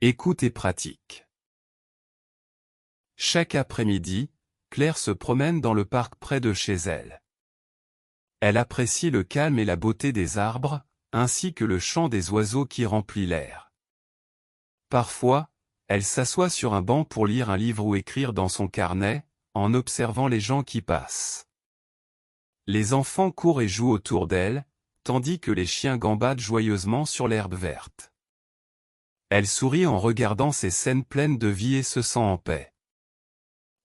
Écoute et pratique. Chaque après-midi, Claire se promène dans le parc près de chez elle. Elle apprécie le calme et la beauté des arbres, ainsi que le chant des oiseaux qui remplit l'air. Parfois, elle s'assoit sur un banc pour lire un livre ou écrire dans son carnet, en observant les gens qui passent. Les enfants courent et jouent autour d'elle, tandis que les chiens gambadent joyeusement sur l'herbe verte. Elle sourit en regardant ces scènes pleines de vie et se sent en paix.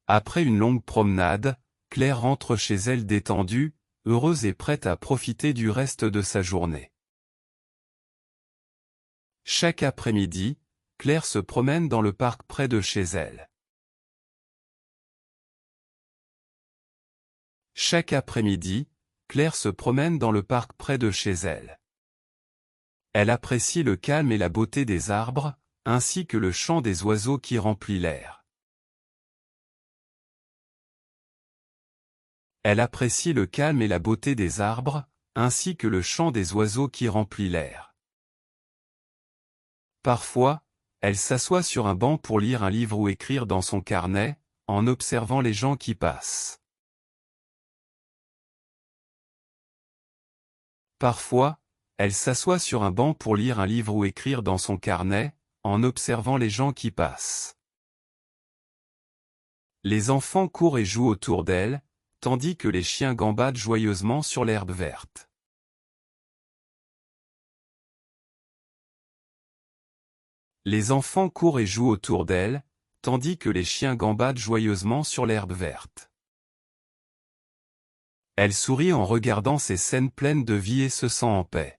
Après une longue promenade, Claire rentre chez elle détendue, heureuse et prête à profiter du reste de sa journée. Chaque après-midi, Claire se promène dans le parc près de chez elle. Chaque après-midi, Claire se promène dans le parc près de chez elle. Elle apprécie le calme et la beauté des arbres, ainsi que le chant des oiseaux qui remplit l'air. Elle apprécie le calme et la beauté des arbres, ainsi que le chant des oiseaux qui remplit l'air. Parfois, elle s'assoit sur un banc pour lire un livre ou écrire dans son carnet, en observant les gens qui passent. Parfois, elle s'assoit sur un banc pour lire un livre ou écrire dans son carnet, en observant les gens qui passent. Les enfants courent et jouent autour d'elle, tandis que les chiens gambadent joyeusement sur l'herbe verte. Les enfants courent et jouent autour d'elle, tandis que les chiens gambadent joyeusement sur l'herbe verte. Elle sourit en regardant ces scènes pleines de vie et se sent en paix.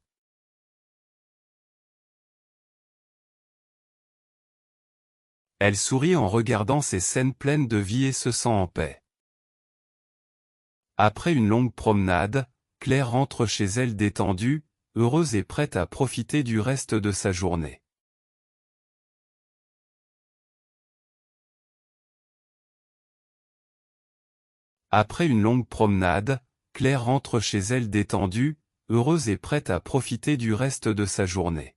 Elle sourit en regardant ces scènes pleines de vie et se sent en paix. Après une longue promenade, Claire rentre chez elle détendue, heureuse et prête à profiter du reste de sa journée. Après une longue promenade, Claire rentre chez elle détendue, heureuse et prête à profiter du reste de sa journée.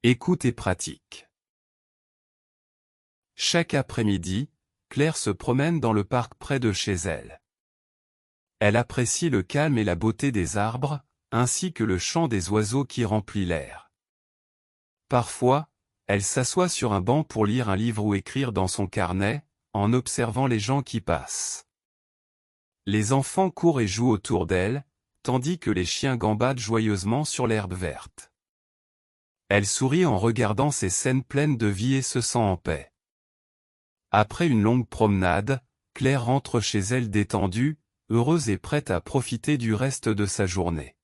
Écoute et pratique. Chaque après-midi, Claire se promène dans le parc près de chez elle. Elle apprécie le calme et la beauté des arbres, ainsi que le chant des oiseaux qui remplit l'air. Parfois, elle s'assoit sur un banc pour lire un livre ou écrire dans son carnet, en observant les gens qui passent. Les enfants courent et jouent autour d'elle, tandis que les chiens gambadent joyeusement sur l'herbe verte. Elle sourit en regardant ces scènes pleines de vie et se sent en paix. Après une longue promenade, Claire rentre chez elle détendue, heureuse et prête à profiter du reste de sa journée.